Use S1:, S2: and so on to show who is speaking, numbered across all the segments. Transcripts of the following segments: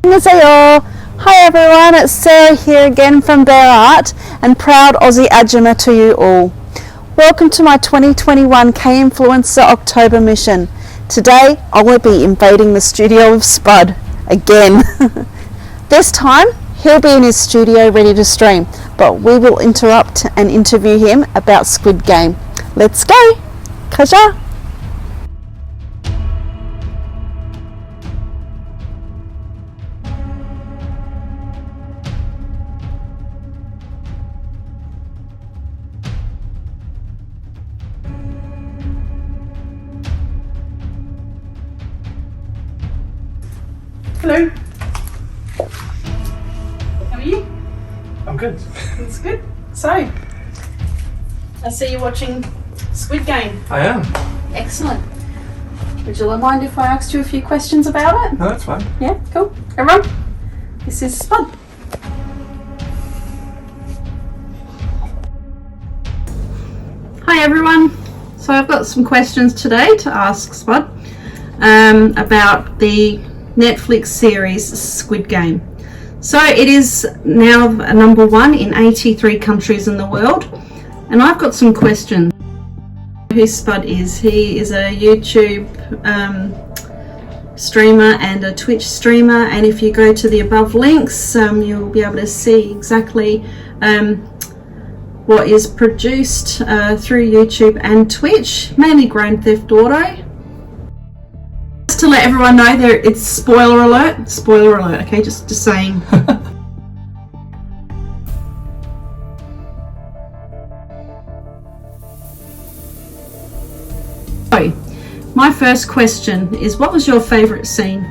S1: 안녕하세요. Hi everyone, it's Sarah here again from BareArt and proud Aussie Ajima to you all. Welcome to my 2021 K-Influencer October mission. Today I will be invading the studio of Spud again. This time he'll be in his studio ready to stream, but we will interrupt and interview him about Squid Game. Let's go! 가자! Hello. How are you?
S2: I'm good.
S1: That's good. So, I see you're watching Squid Game.
S2: I am.
S1: Excellent. Would you mind if I asked you a few questions about it?
S2: No, that's fine.
S1: Yeah, cool. Everyone, this is Spud. Hi everyone. So I've got some questions today to ask Spud about the Netflix series Squid Game. So it is now number 1 in 83 countries in the world, and I've got some questions. Who Spud is? He is a YouTube streamer and a Twitch streamer, and if you go to the above links you'll be able to see exactly what is produced through YouTube and Twitch, mainly Grand Theft Auto. To let everyone know, it's spoiler alert, okay, just saying. So, my first question is, what was your favourite scene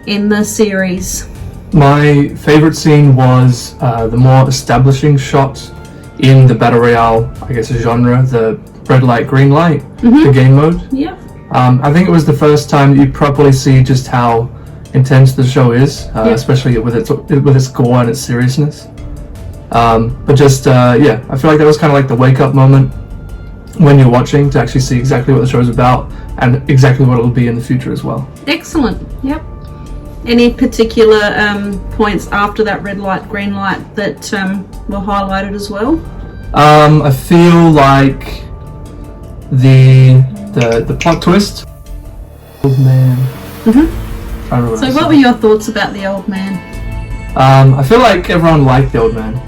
S1: in the series?
S2: My favourite scene was the more establishing shot in the Battle Royale, I guess, genre, the red light, green light, the game mode.
S1: Yeah.
S2: I think it was the first time that you properly see just how intense the show is, especially with its gore and its seriousness. But just, yeah, I feel like that was kind of like the wake-up moment when you're watching to actually see exactly what the show's about and exactly what it'll be in the future as well.
S1: Excellent, yep. Any particular points after that red light, green light that were highlighted as well?
S2: I feel like the plot twist. Old man.
S1: So what were your thoughts about the old man?
S2: I feel like everyone liked the old man.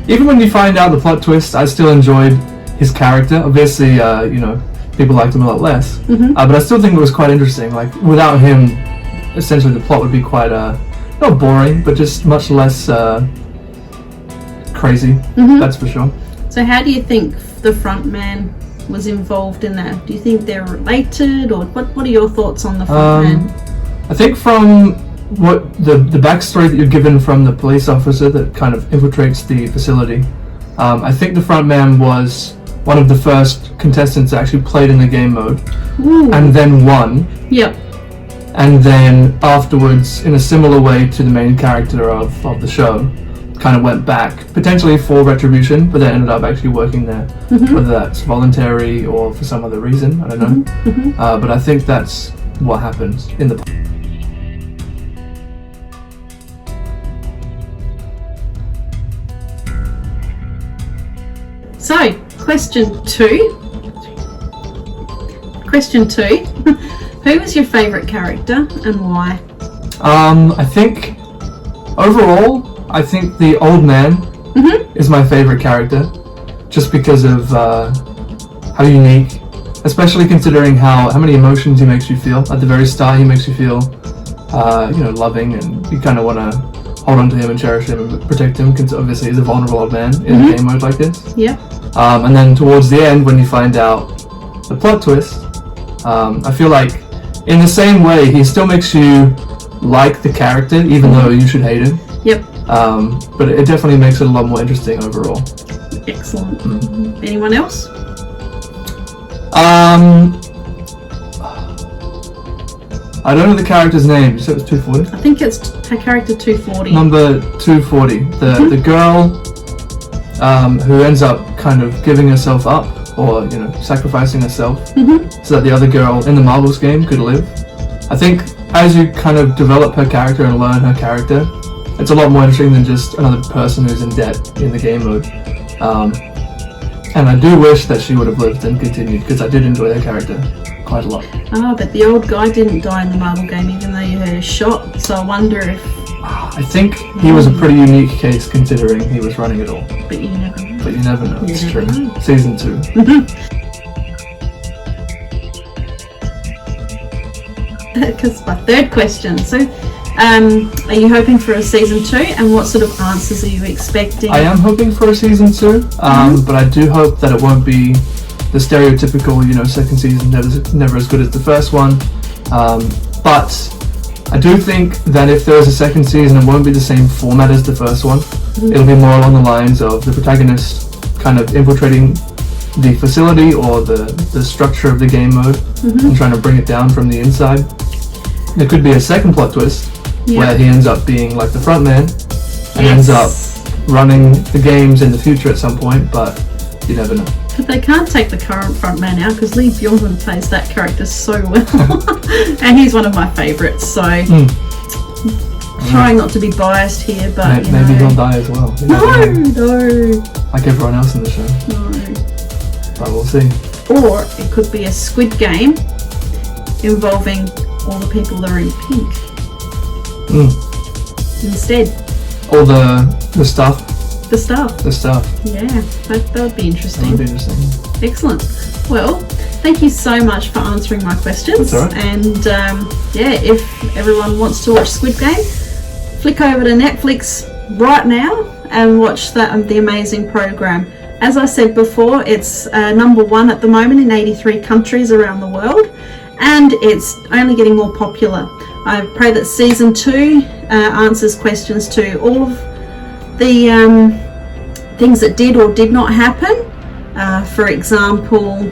S2: Even when you find out the plot twist, I still enjoyed his character. Obviously, you know, people liked him a lot less. But I still think it was quite interesting. Like, without him, essentially the plot would be quite, not boring, but just much less crazy. That's for sure.
S1: So how do you think the front man was involved in that? Do you think they're related, or what are your thoughts on the front man?
S2: I think from what the backstory that you're given from the police officer that kind of infiltrates the facility, I think the front man was one of the first contestants that actually played in the game mode. And then won.
S1: Yep.
S2: And then afterwards, in a similar way to the main character of the show, kind of went back, potentially for retribution, but then ended up actually working there, whether that's voluntary or for some other reason, I don't know. But I think that's what happened in the...
S1: So, question two. Who was your favourite character and why?
S2: I think, overall, I think the old man is my favourite character, just because of how unique, especially considering how many emotions he makes you feel. At the very start, he makes you feel, you know, loving, and you kind of want to hold on to him and cherish him and protect him, because obviously he's a vulnerable old man in a game mode like this.
S1: Yeah.
S2: And then towards the end, when you find out the plot twist, I feel like in the same way, he still makes you like the character, even though you should hate him.
S1: Yep.
S2: But it definitely makes it a lot more interesting overall.
S1: Excellent. Anyone else?
S2: I don't know the character's name. You said it was 240?
S1: I think it's her character 240.
S2: Number 240. The girl who ends up kind of giving herself up, or, you know, sacrificing herself so that the other girl in the Marbles game could live. I think as you kind of develop her character and learn her character, it's a lot more interesting than just another person who's in debt in the game mode. And I do wish that she would have lived and continued, because I did enjoy her character quite a lot.
S1: Oh, but the old guy didn't die in the Marvel game, even though you heard a shot. So I wonder if...
S2: I think he was a pretty unique case, considering he was running it all.
S1: But you never know.
S2: But you never know, it's true.
S1: Know.
S2: Season 2.
S1: Because my third question. So, are you hoping for a season 2? And what sort of answers are you expecting?
S2: I am hoping for a season 2, but I do hope that it won't be the stereotypical, second season never as good as the first one. But I do think that if there is a second season, it won't be the same format as the first one. It'll be more along the lines of the protagonist kind of infiltrating the facility or the structure of the game mode and trying to bring it down from the inside. There could be a second plot twist where he ends up being like the front man and ends up running the games in the future at some point, but you never know.
S1: But they can't take the current front man out, because Lee Bjornman plays that character so well. And he's one of my favourites, so trying not to be biased here, but
S2: maybe he'll die as well.
S1: No.
S2: Like everyone else in the show.
S1: No.
S2: But we'll see.
S1: Or it could be a Squid Game involving all the people that are in pink. Instead.
S2: All the stuff.
S1: The stuff. Yeah, that would be interesting.
S2: That would be interesting.
S1: Excellent. Well, thank you so much for answering my questions.
S2: That's all right.
S1: And if everyone wants to watch Squid Game, flick over to Netflix right now and watch the amazing program. As I said before, it's number 1 at the moment in 83 countries around the world, and it's only getting more popular. I pray that season 2 answers questions to all of the things that did or did not happen. For example,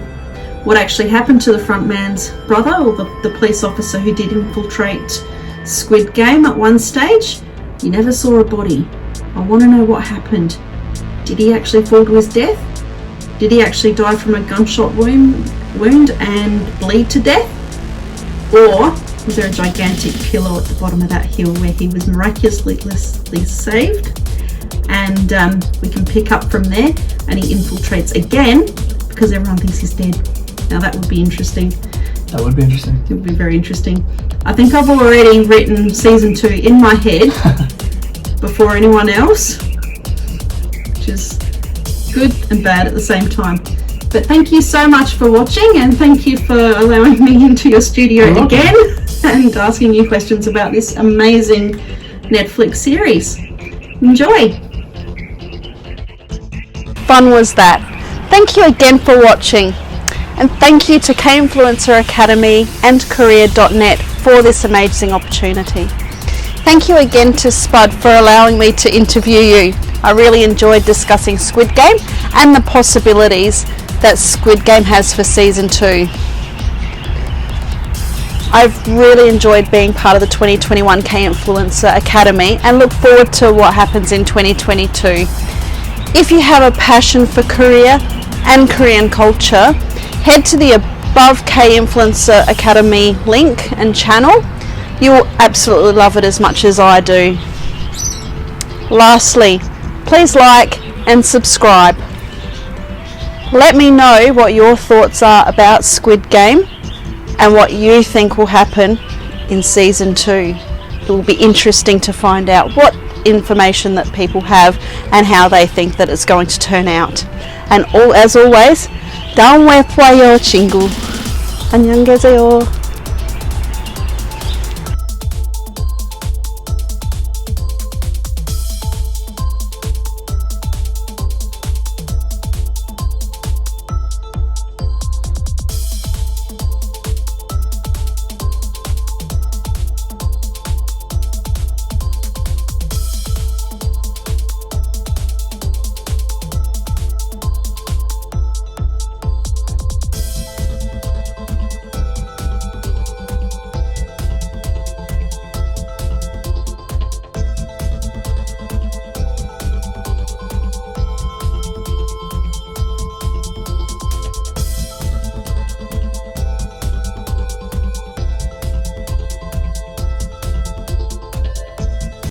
S1: what actually happened to the front man's brother, or the police officer who did infiltrate Squid Game at one stage. You never saw a body. I want to know what happened. Did he actually fall to his death? Did he actually die from a gunshot wound and bleed to death? Or was there a gigantic pillow at the bottom of that hill where he was miraculously saved? And we can pick up from there, and he infiltrates again because everyone thinks he's dead. Now that would be interesting.
S2: That would be interesting.
S1: It would be very interesting. I think I've already written season 2 in my head before anyone else, which is good and bad at the same time. But thank you so much for watching, and thank you for allowing me into your studio again and asking you questions about this amazing Netflix series. Enjoy! Fun was that. Thank you again for watching, and thank you to K-Influencer Academy and Career.net for this amazing opportunity. Thank you again to Spud for allowing me to interview you. I really enjoyed discussing Squid Game and the possibilities that Squid Game has for season 2. I've really enjoyed being part of the 2021 K-Influencer Academy and look forward to what happens in 2022. If you have a passion for Korea and Korean culture, head to the above K-Influencer Academy link and channel. You will absolutely love it as much as I do. Lastly, please like and subscribe. Let me know what your thoughts are about Squid Game and what you think will happen in season 2. It will be interesting to find out what information that people have and how they think that it's going to turn out. And as always, 다음 회에 봐요 친구. 안녕 계세요.